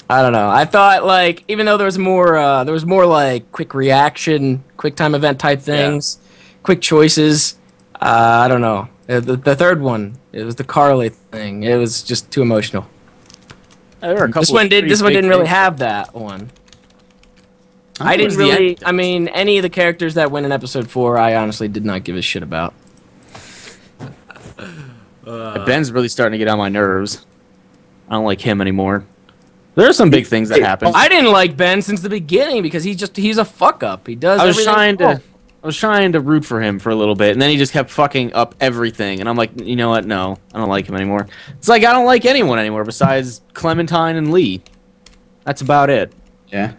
I don't know. I thought like even though there was more like quick reaction, quick time event type things, quick choices. I don't know. The third one, it was the Carly thing. It was just too emotional. There were a couple This one of pretty didn't big really things. have that one. I What didn't was the really. end? I mean, any of the characters that went in episode 4, I honestly did not give a shit about. Ben's really starting to get on my nerves. I don't like him anymore. There are some big things that happen. I didn't like Ben since the beginning because he's a fuck up. He does. I was everything trying to root for him for a little bit, and then he just kept fucking up everything. And I'm like, you know what? No, I don't like him anymore. It's like I don't like anyone anymore besides Clementine and Lee. That's about it. Yeah.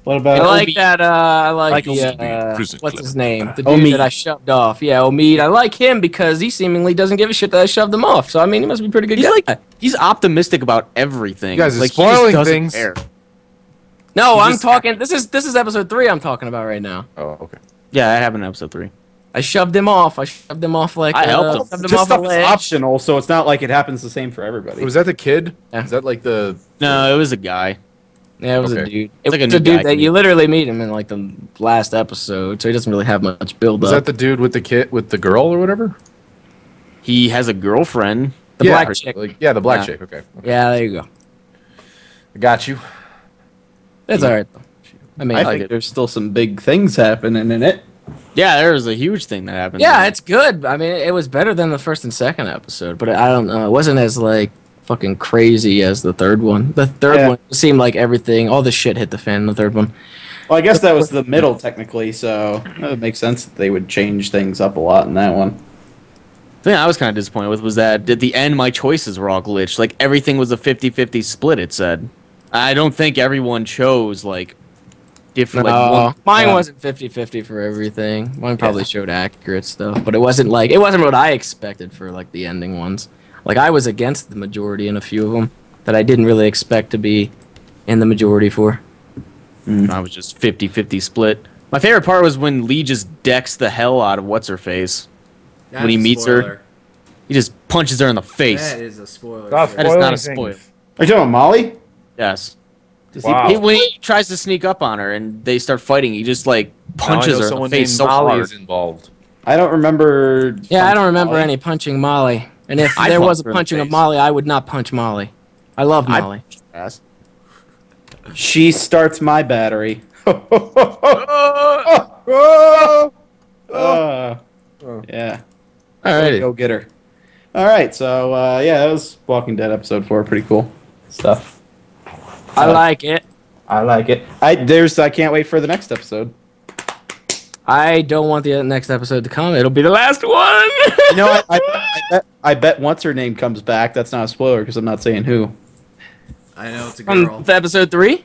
What about? I like that. I like Omid. the Prison what's clip. his name? The dude Omid. that I shoved off. Yeah, Omid. I like him because he seemingly doesn't give a shit that I shoved him off. So I mean, he must be a pretty good He's guy. he's optimistic about everything. You guys are like, he just spoiling doesn't things. care. No, he I'm just- talking. This is episode 3. I'm talking about right now. Oh, okay. Yeah, I have in episode 3. I shoved him off. I shoved him off like I helped him. Shoved him This off a stuff is ledge. optional, so it's not like it happens the same for everybody. Was that the kid? Yeah. Is that like the? No, it was a guy. Yeah, it was a Okay. dude. It's It like a was new a dude guy that to me. you literally meet him in like the last episode, so he doesn't really have much build Was up. that the dude with the kid with the girl or whatever? He has a girlfriend. The yeah, black chick. Like, yeah, the black Yeah. chick. Okay. Yeah, there you go. I got you. That's all right. Though. I mean, I like think there's still some big things happening in it. Yeah, there was a huge thing that happened. yeah, it's good. I mean, it was better than the first and second episode, but I don't know. It wasn't as like fucking crazy as the third one. The third one seemed like everything, all the shit hit the fan in the third one. Well, I guess that was the middle technically, so it would make sense that they would change things up a lot in that one. The thing I was kind of disappointed with was that at the end, my choices were all glitched. Like, everything was a 50-50 split, it said. I don't think everyone chose, like, different... Mine wasn't 50-50 for everything. Mine probably showed accurate stuff, but it wasn't what I expected for like the ending ones. Like I was against the majority in a few of them that I didn't really expect to be in the majority for. I was just 50-50 split. My favorite part was when Lee just decks the hell out of what's her face. That's When he a meets her. spoiler. He just punches her in the face. That is a spoiler. Stop sir. That is not a spoiling spoiler. things. Are you talking about Molly? Yes. Wow. When he tries to sneak up on her and they start fighting, he just like Now I know punches her in the someone face named so Molly hard. is involved. I don't remember. Yeah, I don't remember Molly. any punching Molly. And if I there was punched a her in the punching of face. Molly, I would not punch Molly. I love Molly. Yes. She starts my battery. Yeah. Alrighty. Go get her. All right. So yeah, that was Walking Dead episode 4. Pretty cool stuff. I like it. I like it. I can't wait for the next episode. I don't want the next episode to come. It'll be the last one. You know, I bet once her name comes back. That's not a spoiler because I'm not saying who. I know it's a girl. On episode 3?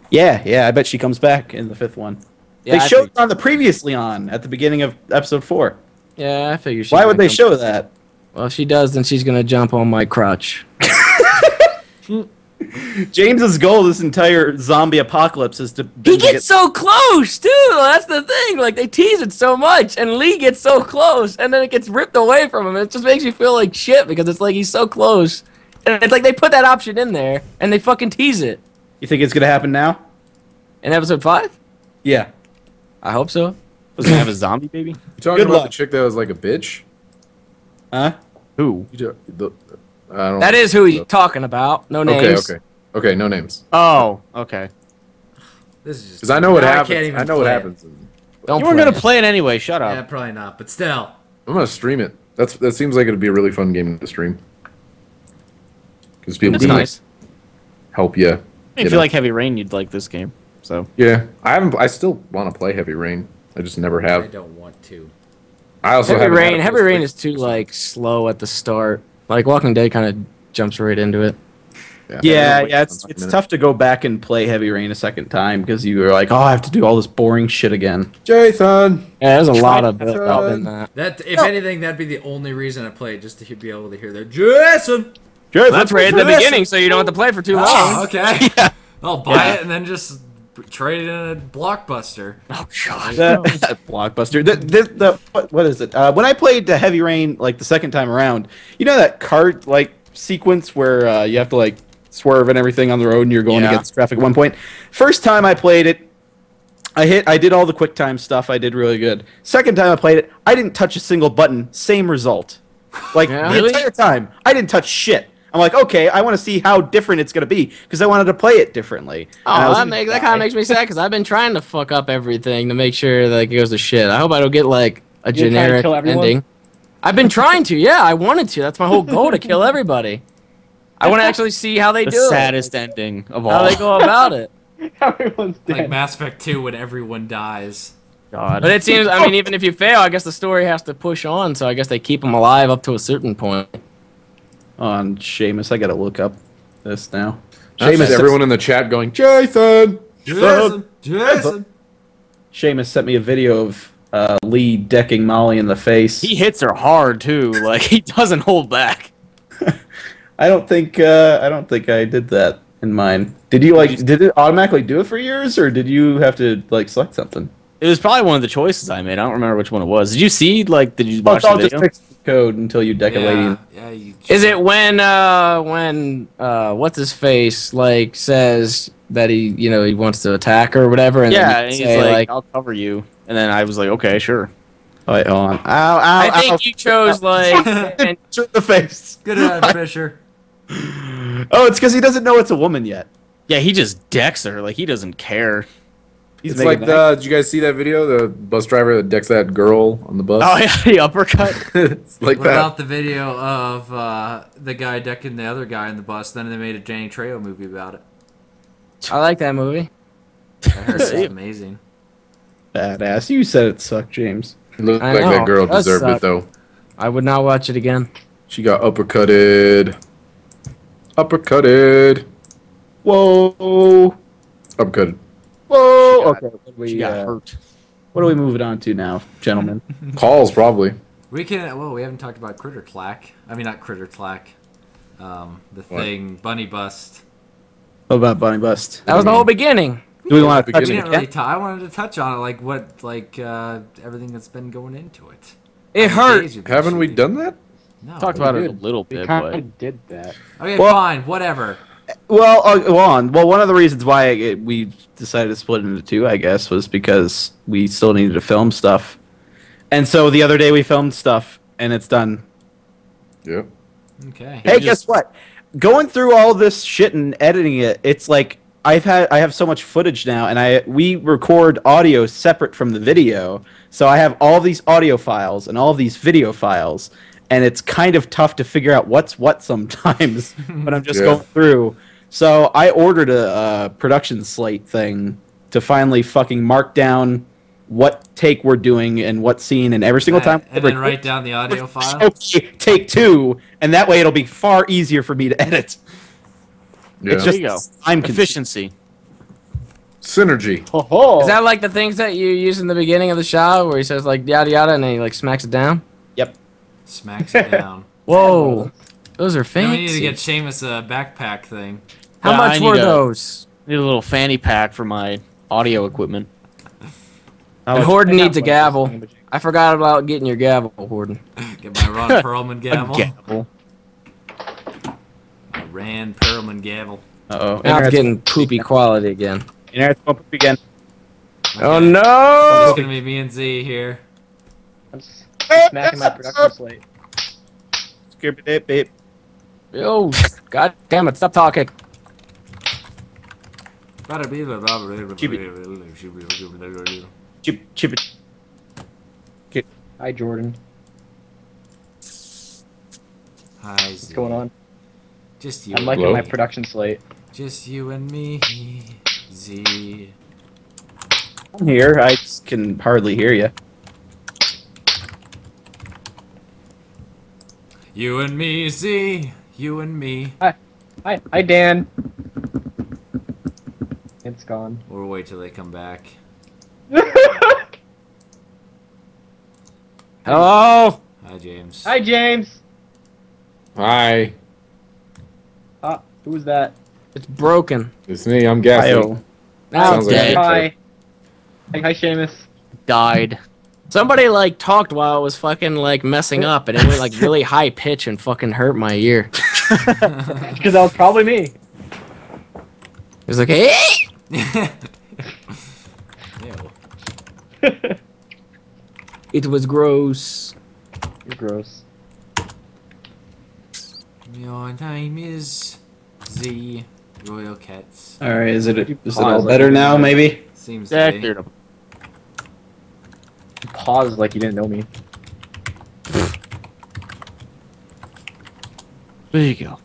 Yeah. I bet she comes back in the 5th one. Yeah, They showed her on the previously on at the begining of episode 4. Yeah, I figure. Why would they show that? Well, if she does, then she's gonna jump on my crotch. James's goal this entire zombie apocalypse is to. He gets so close too. That's the thing. Like they tease it so much, and Lee gets so close, and then it gets ripped away from him. It just makes you feel like shit because it's like he's so close, and it's like they put that option in there, and they fucking tease it. You think it's gonna happen now? In episode 5, Yeah. I hope so. Was he have a zombie baby? You talking Good about luck. the chick that was like a bitch? Huh? Who? I don't. That is who he's talking about. No names. Okay. No names. Oh, okay. This is just Because I know what now happens. I can't even I know what play it. happens. Don't You were play gonna it. play it anyway. Shut Yeah, up. probably not. But still, I'm gonna stream it. That seems like it'd be a really fun game to stream. Because people It's can nice. like, help you. If you like Heavy Rain, you'd like this game. So Yeah, I haven't. I still want to play Heavy Rain. I just never I have. don't want to. I also Heavy haven't had Rain. a Heavy Rain PlayStation. is too like slow at the start. Like Walking Dead kind of jumps right into it. Yeah, Like, it's a it's minute. tough to go back and play Heavy Rain a second time because you were like, oh, I have to do all this boring shit again. Jason. Yeah, there's a lot of build up in that. That, if anything, that'd be the only reason I played, just to be able to hear that Jason. That's right at the beginning, so you don't have to play for too long. Oh, okay. I'll buy it and then just trade it in a Blockbuster. Oh god. The Blockbuster. What is it? When I played Heavy Rain like the second time around, you know that cart like sequence where you have to like swerve and everything on the road and you're going Yeah. against traffic at one point. First time I played it, I did all the quick time stuff. I did really good. Second time I played it, I didn't touch a single button. Same result. Like Yeah? the Really? entire time, I didn't touch shit. I'm like, okay, I want to see how different it's gonna be because I wanted to play it differently. And I Oh, was that, gonna that die. kind of makes me sad because I've been trying to fuck up everything to make sure that it goes to shit. I hope I don't get like a You're trying to generic kill everyone? ending. I've been trying to, yeah. I wanted to. That's my whole goal to kill everybody. I want to actually see how they the do saddest ending of it. all. How they go about it. Everyone's dead. Like Mass Effect 2 when everyone dies. God. But it seems, I mean, even if you fail, I guess the story has to push on. So I guess they keep them alive up to a certain point. On Seamus, I gotta look up this now. Seamus, everyone in the chat going, Jason. Jason. Seamus sent me a video of Lee decking Molly in the face. He hits her hard too. Like he doesn't hold back. I don't think I did that in mine. Did you did it automatically do it for yours, or did you have to like select something? It was probably one of the choices I made. I don't remember which one it was. Did you see? Like, did you Well, watch it's all the just video? fix the code until you deck a lady. Yeah, you Is it when what's his face like says that he wants to attack her or whatever? And Yeah, then and you he's say, like, "I'll cover you," and then I was like, "Okay, sure." Oh, wait, hold on. Ow, ow, I think ow. you chose like. and- Shoot the face. Good at Fisher. Oh, it's because he doesn't know it's a woman yet. Yeah, he just decks her. Like he doesn't care. He's It's making like that- did you guys see that video? The bus driver that decks that girl on the bus. Oh yeah, the uppercut. It's like What that. about the video of the guy decking the other guy in the bus? Then they made a Danny Trejo movie about it. I like that movie. I heard it's amazing. badass. You said it sucked, James. It looked I like know, that girl it does deserved suck. it though. I would not watch it again. She got uppercutted. Uppercutted. Whoa, Uppercutted. whoa. She got- Okay, She got hurt. what are we moving on to now, gentlemen? Calls probably. We can. Well, we haven't talked about Critter Clack. I mean, not Critter Clack. The thing, Bunny Bust. What about Bunny Bust? That was the whole beginning. Do we want to touch We it didn't really. again? I wanted to touch on it, everything that's been going into it. It How many hurt. days you've been Haven't we shooting. done that? No. Talked about it a did. little We bit, kind but of did that. Okay, Well- fine, whatever. Well, go on. Well, one of the reasons why we decided to split into two, I guess, was because we still needed to film stuff. And so the other day we filmed stuff, and it's done. Yeah. Okay. Hey, guess what? Going through all this shit and editing it, it's like I have so much footage now, and we record audio separate from the video. So I have all these audio files and all these video files, and it's kind of tough to figure out what's what sometimes when I'm just Yeah. going through. So I ordered a production slate thing to finally fucking mark down what take we're doing and what scene, and every single time. And then write down the audio file. Okay, take two, and that way it'll be far easier for me to edit. Yeah. It's There just you go. time Efficiency. Synergy. Oh, Is that like the things that you use in the beginning of the shot where he says like yada yada and then he like smacks it down? Yep. Smacks it down. Whoa, those are Then fancy. we need to get Seamus a backpack thing. How Yeah, much I were need a- those? Need a little fanny pack for my audio equipment. And Horden needs a gavel. I forgot about getting your gavel, Horden. Get my Ron Perlman gavel. Gavel. My Rand Perlman gavel. Uh-oh. Now it's getting poopy quality again. Internet's going poop again. Oh Okay. no! It's gonna be me and Z here. I'm smacking my production slate. Skip it, babe. Yo, god damn it! Stop talking. Chip it. Hi, Jordan. Hi, Z. What's going on? Just you. I'm liking Hello? my production slate. Just you and me, Z. I'm here. I can hardly hear you. You and me, Z. You and me. Hi, Dan. It's gone. We'll wait till they come back. Hello. Hi, James. Hi, James. Hi. Who's that? It's broken. It's me. I'm guessing. Hi-oh. Now Sounds it's like dead. Hi. Hi, Seamus. Died. Somebody like talked while it was fucking like messing up, and it went like really high pitch and fucking hurt my ear. Because that was probably me. It was like, hey! Ew. It was gross. You're gross. Your name is Z. Royal Cats. All right, is it Pause all like better you now? did. Maybe. Seems Yeah, to be. cleared up. You paused like you didn't know me. There you go.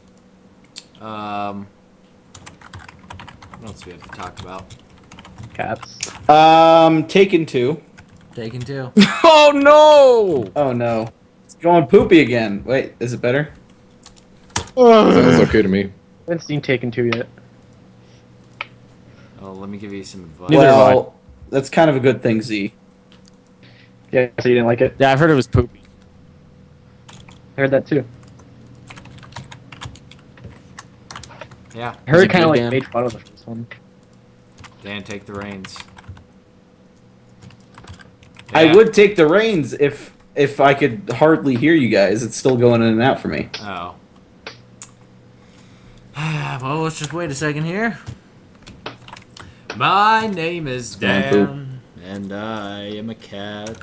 What else do we have to talk about? Cats. Taken two. Taken two. Oh no! Oh no, it's going poopy again. Wait, is it better? Sounds okay to me. I haven't seen Taken 2 yet. Oh, let me give you some advice. Neither have I. Well, that's kind of a good thing, Z. Yeah, so you didn't like it? Yeah, I've heard it was poopy. I heard that too. Yeah, I heard it it kind of good, like Dan? made fun of the first one. Dan, take the reins. I Yeah. would take the reins if I could hardly hear you guys. It's still going in and out for me. Oh. Well, let's just wait a second here. My name is Come on, Poop. Dan, and I am a cat.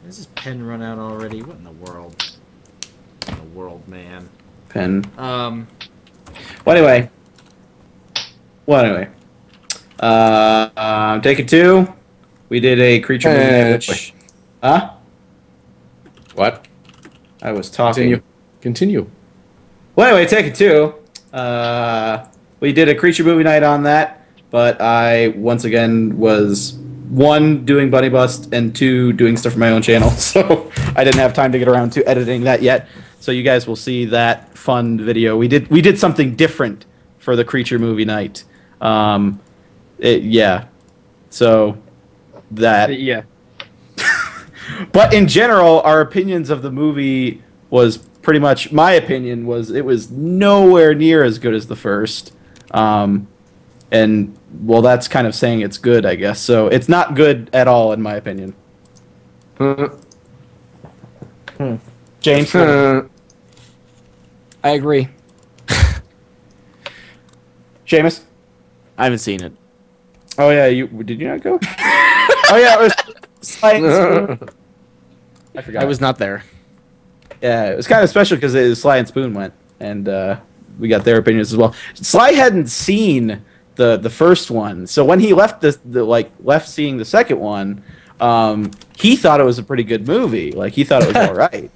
Does this pen run out already? What in the world? What in the world, man? Pen. Um, Well, anyway. Taken two. We did a creature movie, which. Huh? What? I was talking. Continue. Well, anyway, Taken two. We did a creature movie night on that, but I once again was one doing Bunny Bust and two doing stuff for my own channel, so I didn't have time to get around to editing that yet. So you guys will see that fun video. We did something different for the creature movie night. Yeah. So that. Yeah. But in general, our opinions of the movie was pretty much, my opinion was it was nowhere near as good as the first. And well, that's kind of saying it's good, I guess. So it's not good at all, in my opinion. James, I agree. Seamus. I haven't seen it. Oh yeah, did you not go? Oh yeah, it was Sly. I forgot. I was not there. Yeah, it was kind of special because Sly and Spoon went, and we got their opinions as well. Sly hadn't seen the first one, so when he left left seeing the second one, he thought it was a pretty good movie. Like he thought it was all right.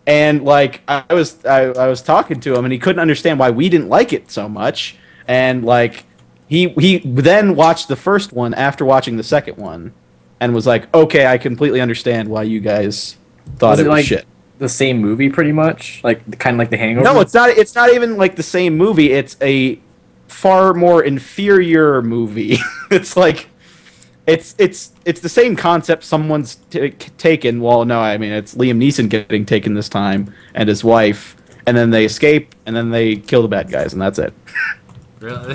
And like I was talking to him, and he couldn't understand why we didn't like it so much. And like he then watched the first one after watching the second one, and was like, "Okay, I completely understand why you guys thought it was like shit." the same movie, pretty much, like kind of like The Hangover. No, it's not. It's not even like the same movie. It's a far more inferior movie. It's like it's the same concept someone's taken. Well, no, I mean it's Liam Neeson getting taken this time and his wife, and then they escape, and then they kill the bad guys, and that's it. Really?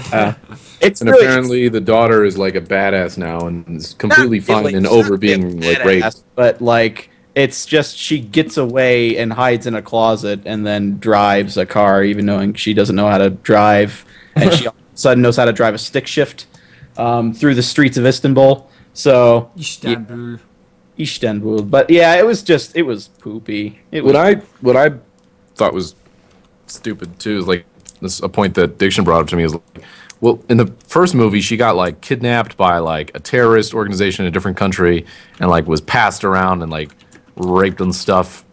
It's And really, apparently the daughter is like a badass now and is completely fine really, and she's over not really being a like raped. badass, but like it's just she gets away and hides in a closet and then drives a car, even knowing she doesn't know how to drive, and she all of a sudden knows how to drive a stick shift through the streets of Istanbul. So Istanbul. Istanbul, but yeah, it was poopy. What I thought was stupid too is like this a point that Diction brought up to me is like, well, in the first movie she got like kidnapped by like a terrorist organization in a different country and like was passed around and like raped and stuff,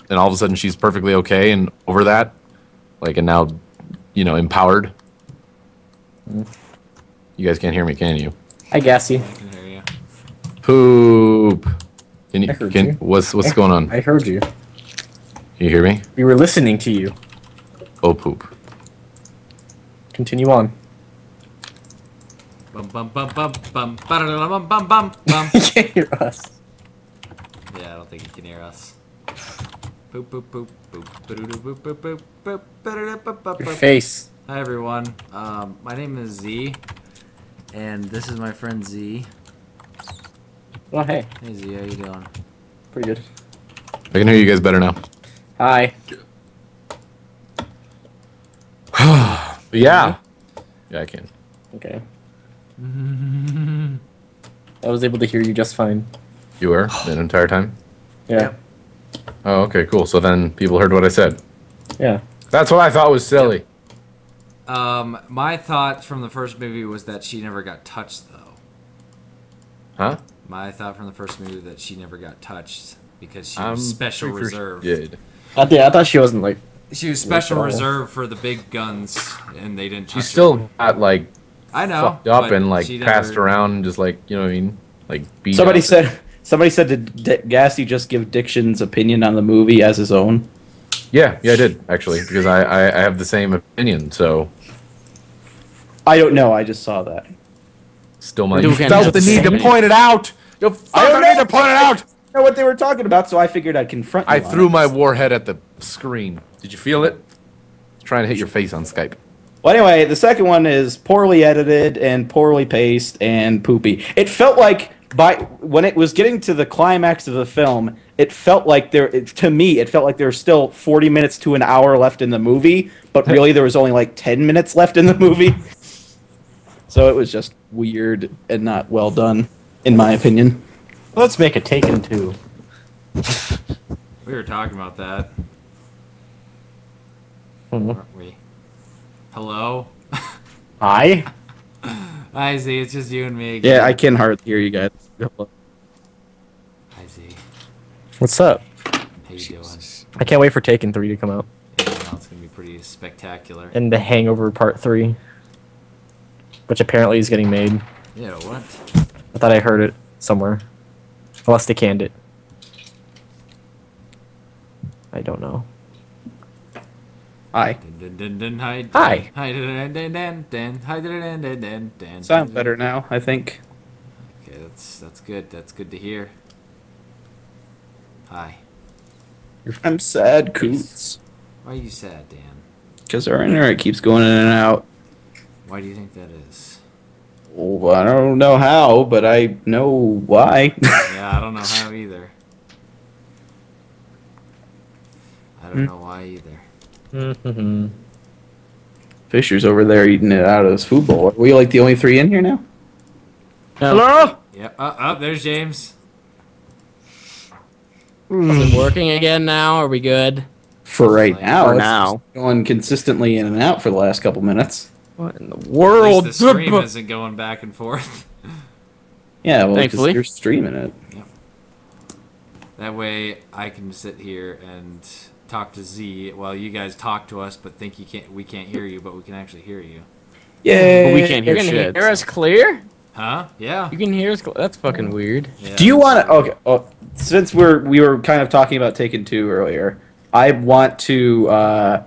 and all of a sudden she's perfectly okay and over that, like, and now, you know, empowered. You guys can't hear me, can you? I guess you. I can hear you. Poop. Can you? I heard you. What's going on? I heard you. You hear me? We were listening to you. Oh, poop. Continue on. Bum bum bum bum bum bum bum bum bum. You can't hear us. Yeah, I don't think you can hear us. Boop boop boop boop boop boop boop boop boop boop. Your face. Hi everyone. My name is Z, and this is my friend Z. Oh hey, Hey Z, how you doing? pretty good. I can hear you guys better now. Hi. Yeah. Yeah, I can. Okay. I was able to hear you just fine. You were the entire time? Yeah. Oh, okay, cool. So then people heard what I said. Yeah. That's what I thought was silly. My thought from the first movie was that she never got touched, though. Huh? My thought from the first movie that she never got touched because she I'm was special pretty reserve. sure she did. I thought she wasn't like. She was special Yeah. reserve for the big guns, and they didn't. She touch her. still got like I know, fucked up but and like she passed never- around and just like, you know what I mean? Like beat Somebody up. said, did Gassy just give Diction's opinion on the movie as his own? Yeah, I did actually because I have the same opinion. So I don't know. I just saw that. still my. We You can't felt have the the need to same- point it out. You felt the need to point it out. I know what they were talking about, so I figured I'd confront you I on threw it. my warhead at the screen. Did you feel it? Trying to hit your face on Skype. Well, anyway, the second one is poorly edited and poorly paced and poopy. It felt like when it was getting to the climax of the film, it felt like to me, it felt like there was still 40 minutes to an hour left in the movie, but really there was only like 10 minutes left in the movie. So it was just weird and not well done, in my opinion. Let's make a Taken 2. We were talking about that, Mhm. weren't we? Hello. Hi. Hi Z, it's just you and me again. Yeah, I can hardly hear you guys. Hi Z, What's up? how you doing? I can't wait for Taken 3 to come out. Yeah, no, it's gonna be pretty spectacular. And The Hangover Part 3. Which apparently is getting made. Yeah, what? I thought I heard it somewhere. Unless they canned it. I don't know. Hi. Dun, dun, dun, hi. Hi. Hi. Dun, dun, dun, dun, hi. Dun, dun, dun, dun, dun, Sounds dun. better now, I think. Okay, that's good. That's good to hear. Hi. I'm sad, Coots. Why are you sad, Dan? Because our internet keeps going in and out. Why do you think that is? Well, I don't know how, but I know why. Yeah, I don't know how either. I don't know why either. Fisher's over there eating it out of his food bowl. Are we like the only three in here now? Hello? Yep. There's James. Is it working again now? Are we good? For right now, For it's now. just going consistently in and out for the last couple minutes. What in the At world? least the stream isn't going back and forth. Yeah, well, because Thankfully. you're streaming it. That way I can sit here and talk to Z while you guys talk to us, but think we can't hear you, but we can actually hear you. Yeah, But we can't You're hear gonna shit. hear us clear? Huh? Yeah. You can hear us. That's fucking weird. Yeah, Do you that's- want to? Okay, since we were kind of talking about Taken 2 earlier, I want to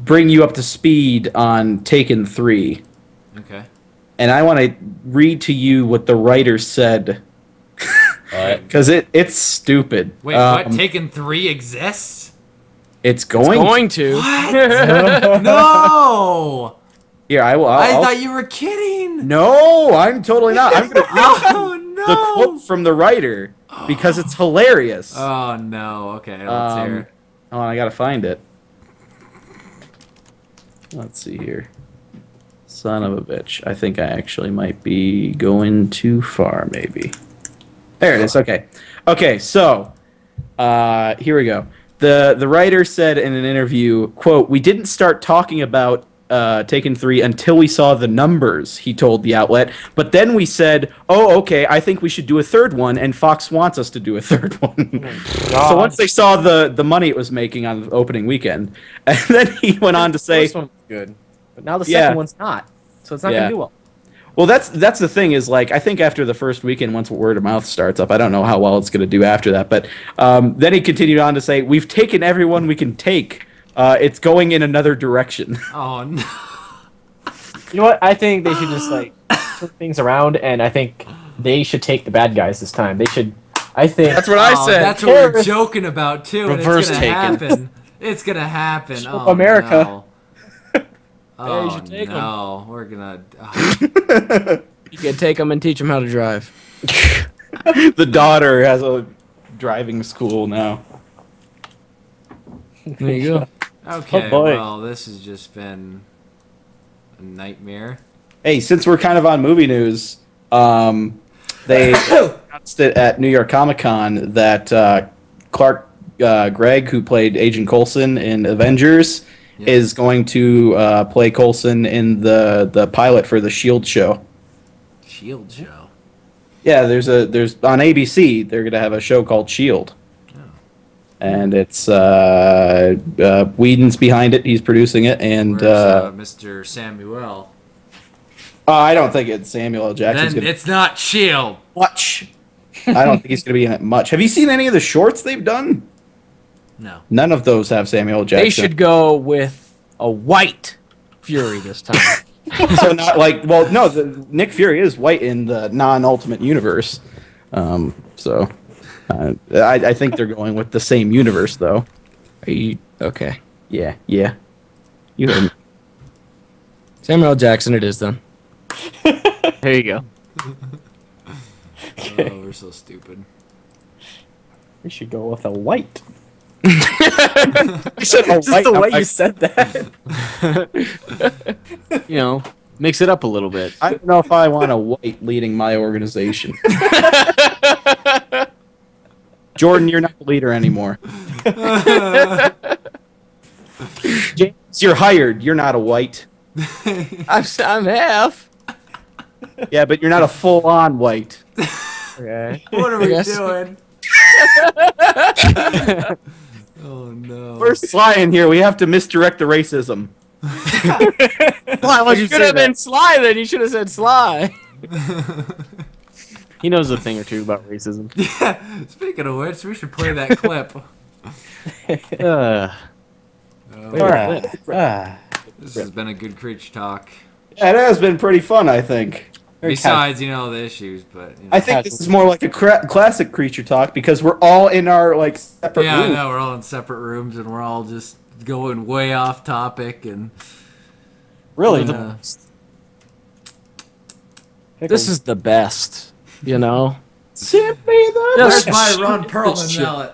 bring you up to speed on Taken 3, Okay. and I want to read to you what the writer said because it's stupid. Wait, what? Taken 3 exists? It's going. Going to. What? No! Here, I will. I I'll- thought you were kidding. No, I'm totally not. I'm going to read Oh no! the quote from the writer because it's hilarious. Oh no. Okay, let's hear it. Oh, I gotta find it. Let's see here. Son of a bitch. I think I actually might be going too far, maybe. There it is. Okay. Okay, so here we go. The writer said in an interview, quote, "We didn't start talking about Taken 3 until we saw the numbers," he told the outlet. "But then we said, oh, okay, I think we should do a third one, and Fox wants us to do a third one." So once they saw the money it was making on the opening weekend, and then he went on to say, First one was good, but now the Yeah. second one's not. So it's not Yeah. gonna do well. well, that's the thing is, like, I think after the first weekend, once word of mouth starts up, I don't know how well it's going to do after that. But then he continued on to say, "We've taken everyone we can take. It's going in another direction." Oh no. You know what? I think they should just like turn things around, and I think they should take the bad guys this time. They should. I think That's what I Oh, said. that's what we're joking about too. Reverse and it's gonna Taken. happen. It's gonna happen. Show Oh, America. No. Yeah, you Oh should take 'em. no, we're gonna. You can take them and teach them how to drive. The daughter has a driving school now. There you go. Okay, Oh, boy. well, this has just been a nightmare. Hey, since we're kind of on movie news, they announced it at New York Comic Con that Clark Gregg, who played Agent Coulson in Avengers, Yep. is going to play Coulson in the pilot for the Shield show. Shield show. Yeah, there's on ABC. They're gonna have a show called Shield, and it's Whedon's behind it. He's producing it, and Where's Mr. Samuel? I don't think it's Samuel L. Jackson's Then gonna it's not Shield. much. I don't think he's gonna be in it much. Have you seen any of the shorts they've done? No. None of those have Samuel L. Jackson. They should go with a white Fury this time. So not like, well, no, Nick Fury is white in the non-Ultimate universe. So I think they're going with the same universe, though. Are you okay? Yeah. You heard me. Samuel L. Jackson, it is then. There you go. Oh, we're so stupid. we should go with a white. I said, Just the way you said that. You know, mix it up a little bit. I don't know if I want a white leading my organization. Jordan, you're not the leader anymore. James, you're hired. You're not a white. I'm half. Yeah, but you're not a full-on white. Okay. What are we Yes. doing? Oh no. We're Sly in here. We have to misdirect the racism. Why would you should have been Sly then. You should have said Sly. He knows a thing or two about racism. Yeah. Speaking of which, we should play that clip. Uh, This has been a good Creature Talk. Yeah, it has been pretty fun, I think. Besides, you know, the issues, but you know. I think this is more like a classic Creature Talk because we're all in our like separate Yeah, I rooms. know we're all in separate rooms and we're all just going way off topic and Really, Yeah. This is the best, you know. Simply the Where's Just my Ron shoot Perlman this shit. mallet?